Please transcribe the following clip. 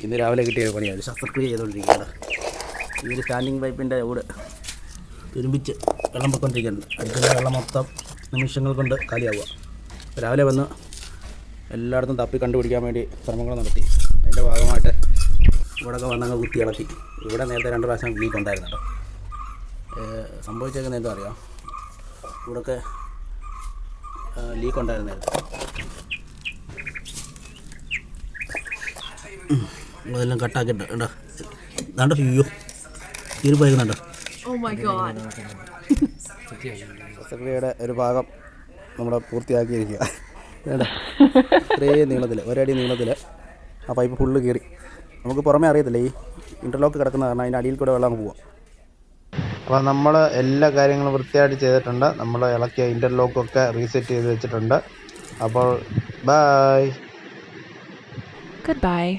ഇന്ന് രാവിലെ കിട്ടിയ പണിയാണ്, ശസ്ത്രക്രിയ ചെയ്തുകൊണ്ടിരിക്കുകയാണ്. ഈ ഒരു സ്റ്റാൻഡിങ് പൈപ്പിൻ്റെ കൂടെ തുരുമ്പിച്ച് വെള്ളം പൊയ്ക്കൊണ്ടിരിക്കുന്നുണ്ട്. അടുത്തുള്ള വെള്ളം മൊത്തം നിമിഷങ്ങൾ കൊണ്ട് കാലിയാവുക. രാവിലെ വന്ന് എല്ലായിടത്തും തപ്പി കണ്ടുപിടിക്കാൻ വേണ്ടി ശ്രമങ്ങൾ നടത്തി. അതിൻ്റെ ഭാഗമായിട്ട് ഇവിടെയൊക്കെ വന്നങ്ങ് കുത്തി ഇളക്കി. ഇവിടെ നേരത്തെ 2 പ്രാവശ്യം ലീക്ക് ഉണ്ടായിരുന്നു കേട്ടോ. സംഭവിച്ചേക്കുന്നത് എന്തോ അറിയാം, ഇവിടെയൊക്കെ ലീക്ക് ഉണ്ടായിരുന്നായിരുന്നു. അതെല്ലാം കട്ടാക്കിയിട്ട് ഉണ്ടോ, ഇതാണ്ടോ, അയ്യോ തീരെ പോയിരുന്നുണ്ടോ. ശസ്ത്രക്രിയയുടെ ഒരു ഭാഗം നമ്മുടെ പൂർത്തിയാക്കിയിരിക്കുക. വേണ്ട ഇത്രയും നീളത്തിൽ, 1 അടി നീളത്തിൽ ആ പൈപ്പ് ഫുള്ള് കയറി. നമുക്ക് പുറമേ അറിയത്തില്ല, ഈ ഇൻ്റർലോക്ക് കിടക്കുന്ന കാരണം അതിൻ്റെ അടിയിൽ കൂടെ വെള്ളം പോവാം. അപ്പോൾ നമ്മൾ എല്ലാ കാര്യങ്ങളും വൃത്തിയായിട്ട് ചെയ്തിട്ടുണ്ട്. നമ്മൾ ഇളക്കിയ ഇൻ്റർലോക്കൊക്കെ റീസെറ്റ് ചെയ്ത് വെച്ചിട്ടുണ്ട്. അപ്പോൾ ബൈ. Goodbye.